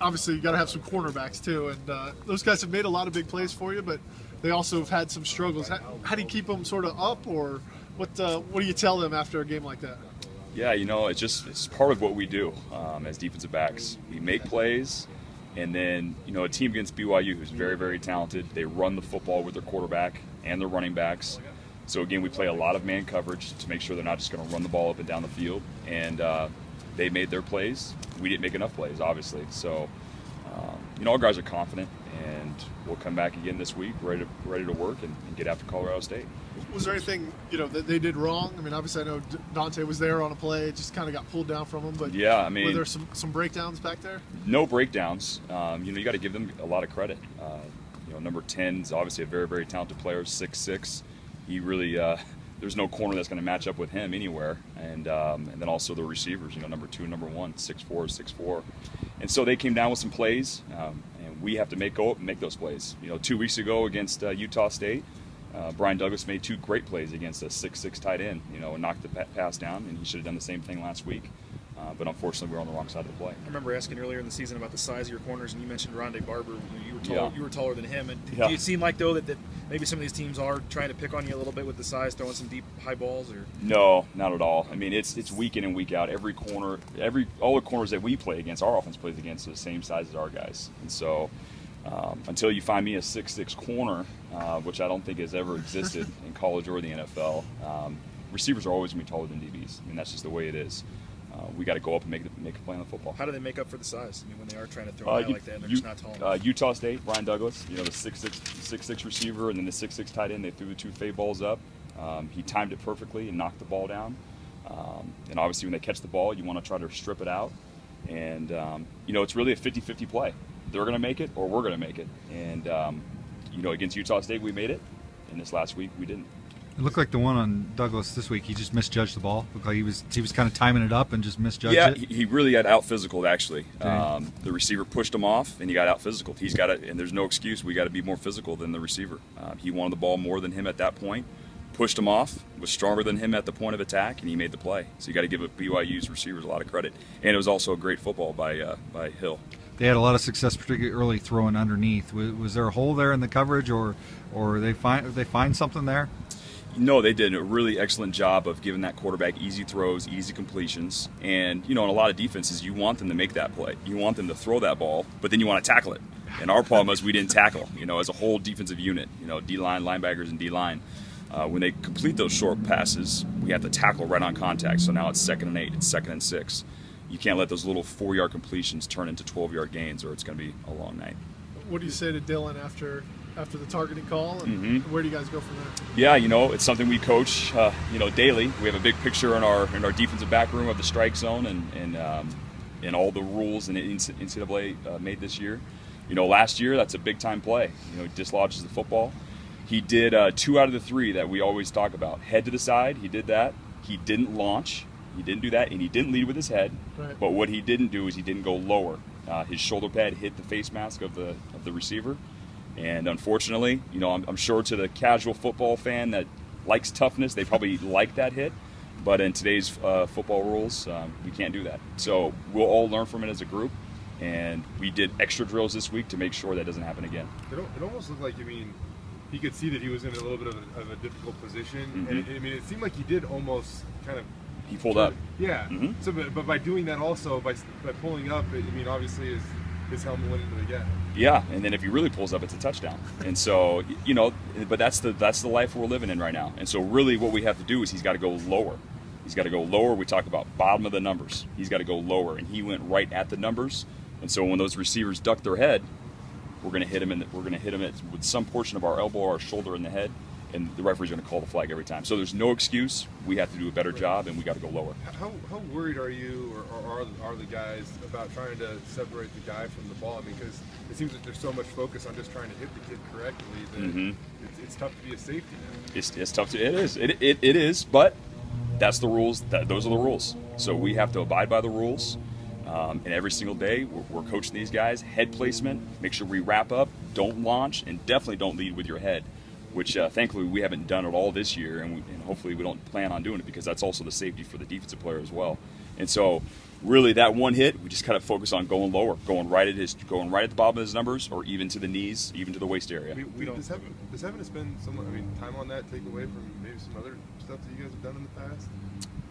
obviously you got to have some cornerbacks too, and those guys have made a lot of big plays for you, but they also have had some struggles. How do you keep them sort of up, or what do you tell them after a game like that? Yeah, it's part of what we do as defensive backs. We make plays, and then a team against BYU who's very, very talented. They run the football with their quarterback and their running backs. So again, we play a lot of man coverage to make sure they're not just going to run the ball up and down the field. And they made their plays. We didn't make enough plays, obviously. So all guys are confident, and we'll come back again this week, ready to work and get after Colorado State. Was there anything that they did wrong? I mean, obviously I know Dante was there on a play, it just kind of got pulled down from him. But yeah, I mean, were there some breakdowns back there? No breakdowns. You got to give them a lot of credit. Number 10 is obviously a very, very talented player, 6'6". He really there's no corner that's going to match up with him anywhere. And then also the receivers, number 2 and number 1, 6'4", 6'4". And so they came down with some plays, and we have to go up and make those plays. 2 weeks ago against Utah State, Brian Douglas made 2 great plays against a 6'6" tight end, and knocked the pass down, and he should have done the same thing last week. But unfortunately, we were on the wrong side of the play. I remember asking earlier in the season about the size of your corners, and you mentioned Rondé Barber. You were taller than him. And do it seem like, though, that maybe some of these teams are trying to pick on you a little bit with the size, throwing some deep, high balls? Or No, not at all. I mean, it's week in and week out. Every corner, all the corners that we play against, our offense plays against, are the same size as our guys. And so until you find me a 6'6" corner, which I don't think has ever existed in college or the NFL, receivers are always going to be taller than DBs. I mean, that's just the way it is. We got to go up and make a play on the football. How do they make up for the size? I mean, when they are trying to throw a guy like that, and they're just not tall enough. Utah State, Brian Douglas, the 6'6" receiver, and then the 6'6" tight end. They threw the 2 fade balls up. He timed it perfectly and knocked the ball down. And obviously, when they catch the ball, you want to try to strip it out. And it's really a 50-50 play. They're going to make it, or we're going to make it. And against Utah State, we made it, and this last week we didn't. It looked like the one on Douglas this week. He just misjudged the ball. Looked like he was kind of timing it up and just misjudged it. Yeah, he really got out physical actually. The receiver pushed him off, and he got out physical. He's got it, and there's no excuse. We got to be more physical than the receiver. He wanted the ball more than him at that point. Pushed him off, was stronger than him at the point of attack, and he made the play. So you got to give BYU's receivers a lot of credit. And it was also a great football by Hill. They had a lot of success, particularly early throwing underneath. Was there a hole there in the coverage, or they find something there? No, they did a really excellent job of giving that quarterback easy throws, easy completions. And, in a lot of defenses, you want them to make that play. You want them to throw that ball, but then you want to tackle it. And our problem is we didn't tackle, as a whole defensive unit, D-line, linebackers, and D-line. When they complete those short passes, we have to tackle right on contact. So now it's 2nd and 8, it's 2nd and 6. You can't let those little 4-yard completions turn into 12-yard gains, or it's going to be a long night. What do you say to Dylan after the targeting call, and where do you guys go from there? Yeah, it's something we coach, daily. We have a big picture in our defensive back room of the strike zone and all the rules and NCAA made this year. Last year that's a big time play. He dislodges the football. He did 2 out of the 3 that we always talk about. Head to the side, he did that. He didn't launch. He didn't do that, and he didn't lead with his head. Right. But what he didn't do is he didn't go lower. His shoulder pad hit the face mask of the receiver. And unfortunately, I'm sure to the casual football fan that likes toughness, they probably like that hit. But in today's football rules, we can't do that. So we'll all learn from it as a group. And we did extra drills this week to make sure that doesn't happen again. It almost looked like, he could see that he was in a little bit of a difficult position. And it seemed like he did almost kind of. He pulled up. Yeah. So, but by doing that also, by pulling up, obviously his helmet went into the gap. Yeah, and then if he really pulls up, it's a touchdown. And so, but that's the life we're living in right now. And so really what we have to do is he's got to go lower. He's got to go lower. We talk about bottom of the numbers. He's got to go lower, and he went right at the numbers. And so when those receivers duck their head, we're going to hit him with some portion of our elbow or our shoulder in the head, and the referee's going to call the flag every time. So there's no excuse. We have to do a better job, and we got to go lower. How worried are you, or are the guys about trying to separate the guy from the ball? Because it seems that there's so much focus on just trying to hit the kid correctly that it's tough to be a safety now. It's tough to. It is. It is. But that's the rules. Those are the rules. So we have to abide by the rules. And every single day, we're coaching these guys. Head placement. Make sure we wrap up. Don't launch, and definitely don't lead with your head. Which thankfully we haven't done at all this year, and hopefully we don't plan on doing it because that's also the safety for the defensive player as well. And so really that one hit, we just kind of focus on going lower, going right at the bottom of his numbers, or even to the knees, even to the waist area. Does having to spend time on that take away from maybe some other stuff that you guys have done in the past?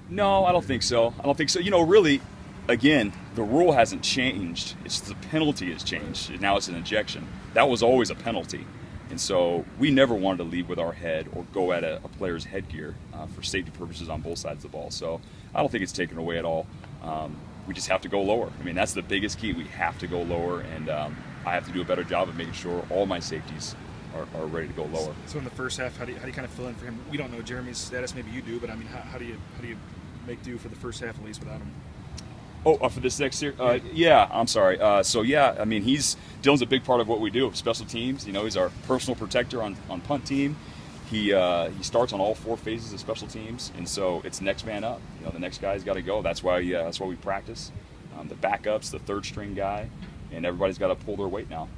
No, I don't think so. Really, again, the rule hasn't changed. It's the penalty has changed. Now it's an ejection. That was always a penalty. And so we never wanted to lead with our head or go at a player's headgear for safety purposes on both sides of the ball. So I don't think it's taken away at all. We just have to go lower. I mean, that's the biggest key. We have to go lower, and I have to do a better job of making sure all my safeties are ready to go lower. So in the first half, how do you kind of fill in for him? We don't know Jeremy's status. Maybe you do, but I mean, how do you make do for the first half at least without him? Oh, for this next year? Yeah, I'm sorry. Dylan's a big part of what we do, special teams. He's our personal protector on punt team. He starts on all 4 phases of special teams, and so it's next man up. The next guy's got to go. That's why we practice. The backups, the third string guy, and everybody's got to pull their weight now.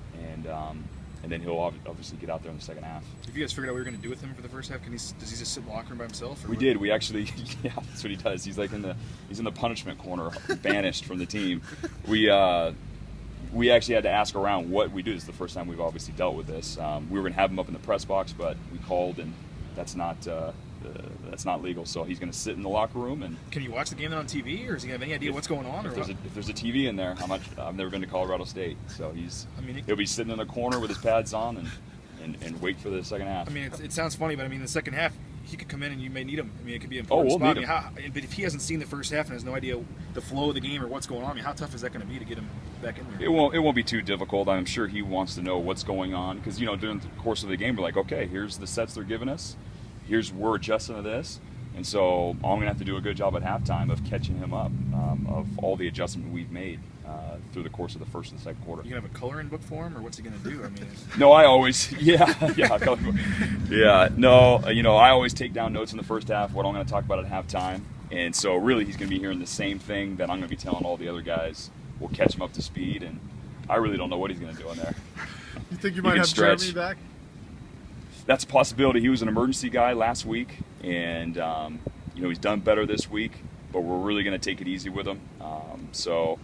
And then he'll obviously get out there in the second half. Have you guys figured out what you're going to do with him for the first half? Does he just sit in the locker room by himself? We did. We actually, yeah, that's what he does. He's like in the punishment corner, banished from the team. We actually had to ask around what we do. This is the first time we've obviously dealt with this. We were going to have him up in the press box, but we called, and that's not legal. So he's going to sit in the locker room. And can you watch the game on TV, or does he have any idea what's going on? If there's a TV in there, I've never been to Colorado State, so he'll be sitting in the corner with his pads on and wait for the second half. I mean, it sounds funny, but I mean, the second half he could come in and you may need him. I mean, it could be an we'll important need spot. But if he hasn't seen the first half and has no idea the flow of the game or what's going on, I mean, how tough is that going to be to get him back in there? It won't be too difficult. I'm sure he wants to know what's going on because during the course of the game we're like, okay, here's the sets they're giving us. We're adjusting to this. And so I'm going to have to do a good job at halftime of catching him up of all the adjustment we've made through the course of the first and second quarter. You going to have a coloring book for him, or what's he going to do? I mean, no, I always, I always take down notes in the first half, what I'm going to talk about at halftime. And so really he's going to be hearing the same thing that I'm going to be telling all the other guys. We'll catch him up to speed, and I really don't know what he's going to do in there. You think you might have Jeremy back? That's a possibility. He was an emergency guy last week, and he's done better this week, but we're really going to take it easy with him. So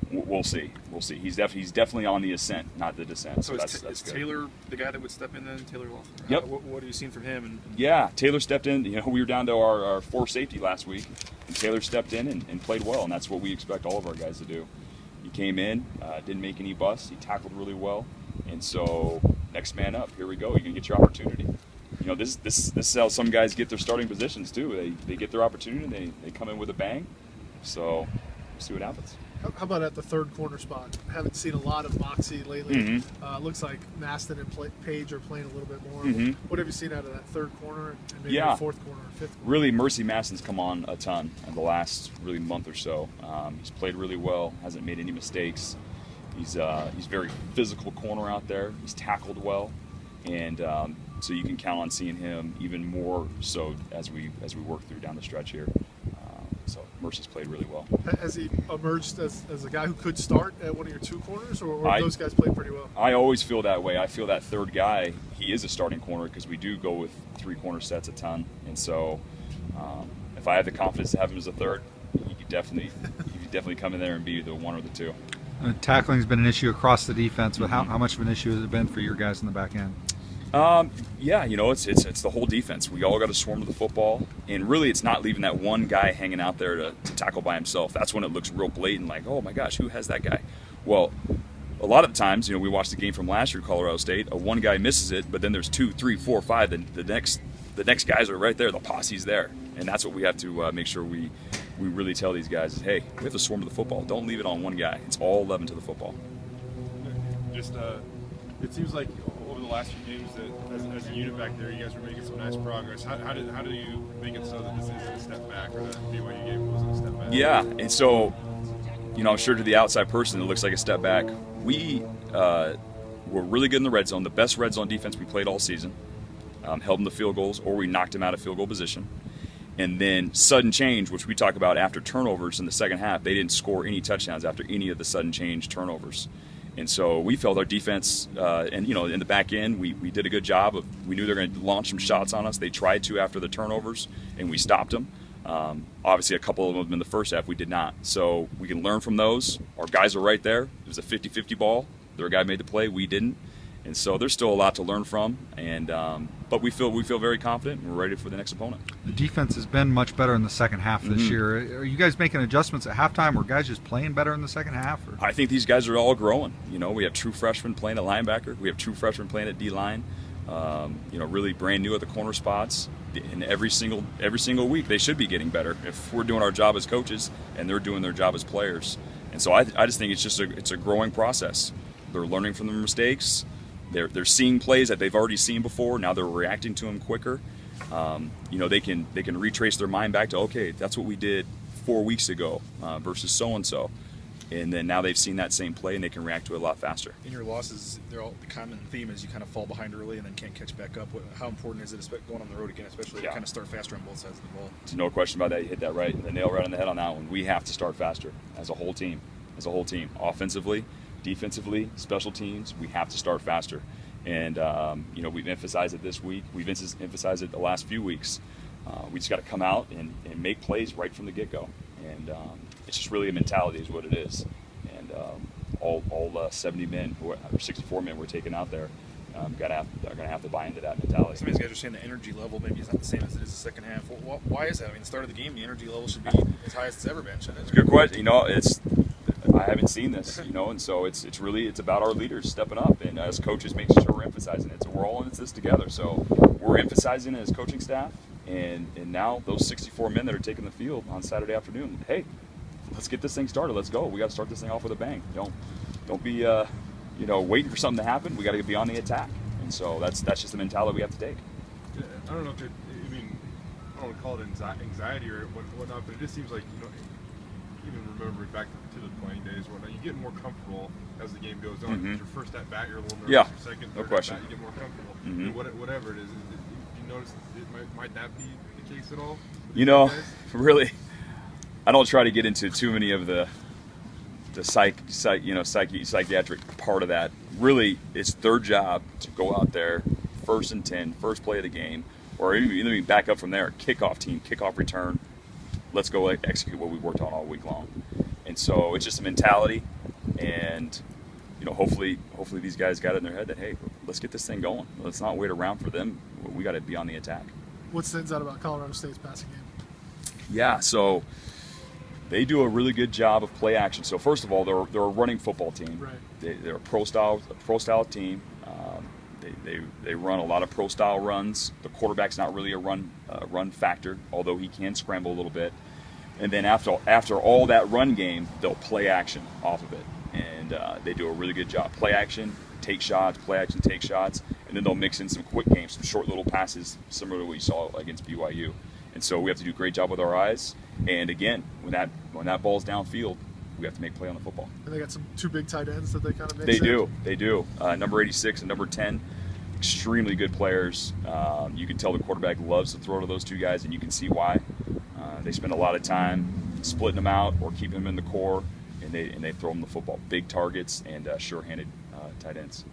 we'll see. He's definitely on the ascent, not the descent. So is Taylor the guy that would step in then, Taylor Laughlin? Yep. What have you seen from him? Yeah, Taylor stepped in. We were down to our 4 safety last week, and Taylor stepped in and played well, and that's what we expect all of our guys to do. He came in, didn't make any busts. He tackled really well, and so next man up. Here we go. You can get your opportunity. This is how some guys get their starting positions too. They get their opportunity. They come in with a bang. So we'll see what happens. How about at the third corner spot? Haven't seen a lot of Moxie lately. Mm-hmm. Looks like Mastin and Page are playing a little bit more. Mm-hmm. What have you seen out of that third corner and maybe the fourth corner or fifth corner? Really, Mercy Mastin's come on a ton in the last really month or so. He's played really well. Hasn't made any mistakes. He's very physical corner out there. He's tackled well, and so you can count on seeing him even more so as we work through down the stretch here. So Mercy's played really well. Has he emerged as a guy who could start at one of your 2 corners, or have those guys played pretty well? I always feel that way. I feel that third guy, he is a starting corner because we do go with 3 corner sets a ton, and so if I have the confidence to have him as a third, he could definitely come in there and be the 1 or the 2. Tackling's been an issue across the defense, but how much of an issue has it been for your guys in the back end? It's the whole defense. We all got to swarm to the football, and really it's not leaving that one guy hanging out there to tackle by himself. That's when it looks real blatant, like, oh my gosh, who has that guy? Well, a lot of the times, we watched the game from last year, Colorado State, one guy misses it, but then there's 2, 3, 4, 5, the next guys are right there, the posse's there, and that's what we have to make sure we really tell these guys is, hey, we have to swarm to the football. Don't leave it on one guy. It's all 11 to the football. Just it seems like over the last few games that as a unit back there, you guys were making some nice progress. How do you make it so that this isn't a step back, or the BYU game wasn't a step back? Yeah, and so, I'm sure to the outside person it looks like a step back. We were really good in the red zone, the best red zone defense we played all season. Held them to field goals, or we knocked them out of field goal position. And then sudden change, which we talk about after turnovers in the second half, they didn't score any touchdowns after any of the sudden change turnovers. And so we felt our defense, in the back end, we did a good job. We knew they were going to launch some shots on us. They tried to after the turnovers, and we stopped them. Obviously, a couple of them in the first half we did not. So we can learn from those. Our guys are right there. It was a 50-50 ball. Their guy made the play. We didn't. And so there's still a lot to learn from. And but we feel very confident. And we're ready for the next opponent. The defense has been much better in the second half this year. Are you guys making adjustments at halftime? Or guys just playing better in the second half? Or? I think these guys are all growing. You know, we have true freshmen playing at linebacker. We have true freshmen playing at D-line. You know, really brand new at the corner spots. And every single week they should be getting better if we're doing our job as coaches and they're doing their job as players. And so I just think it's a growing process. They're learning from their mistakes. They're seeing plays that they've already seen before. Now they're reacting to them quicker. You know, they can retrace their mind back to, okay, that's what we did 4 weeks ago versus so and so. And then now they've seen that same play and they can react to it a lot faster. In your losses, the common theme is you kind of fall behind early and then can't catch back up. How important is it going on the road again, especially to kind of start faster on both sides of the ball? There's no question about that. You hit that right, the nail right on the head on that one. We have to start faster as a whole team. Offensively, defensively, special teams, we have to start faster. And, you know, we've emphasized it this week. We've emphasized it the last few weeks. We just got to come out and make plays right from the get-go. And it's just really a mentality is what it is. And all 70 men, or 64 men we're taking out there, are going to have to buy into that mentality. Some of these guys are saying the energy level maybe is not the same as it is the second half. Why is that? I mean, the start of the game, the energy level should be as high as it's ever been, shouldn't it? It's a good question. You know, I haven't seen this, you know, and so it's about our leaders stepping up and as coaches making sure we're emphasizing it. So we're all in this together. So we're emphasizing it as coaching staff, and now those 64 men that are taking the field on Saturday afternoon, hey, let's get this thing started. Let's go. We got to start this thing off with a bang. Don't be you know, waiting for something to happen. We got to be on the attack, and so that's just the mentality we have to take. Yeah, I don't know if I mean, I don't want to call it anxiety or whatnot, but it just seems like, you know, even remembering back to the playing days, whatnot, you get more comfortable as the game goes on. Your first at bat, you're a little nervous. Yeah, your second, no third question. at bat, you get more comfortable. Whatever it is, you notice might that be the case at all? You know, really, I don't try to get into too many of the psychiatric part of that. Really, it's their job to go out there, 1st and 10, first play of the game, or even back up from there, kickoff return. Let's go execute what we worked on all week long. And so it's just a mentality, and you know, hopefully these guys got it in their head that, hey, let's get this thing going. Let's not wait around for them. We got to be on the attack. What stands out about Colorado State's passing game? Yeah, so they do a really good job of play action. So first of all, they're a running football team. Right. They're a pro style team. They run a lot of pro style runs. The quarterback's not really a run factor, although he can scramble a little bit. And then after all that run game, they'll play action off of it, and they do a really good job. Play action, take shots. Play action, take shots, and then they'll mix in some quick games, some short little passes, similar to what you saw against BYU. And so we have to do a great job with our eyes. And again, when that ball's downfield, we have to make play on the football. And they got two big tight ends that they kind of mix They do. Number 86 and number 10, extremely good players. You can tell the quarterback loves to throw to those two guys, and you can see why. They spend a lot of time splitting them out or keeping them in the core, and they throw them the football. Big targets and sure-handed tight ends.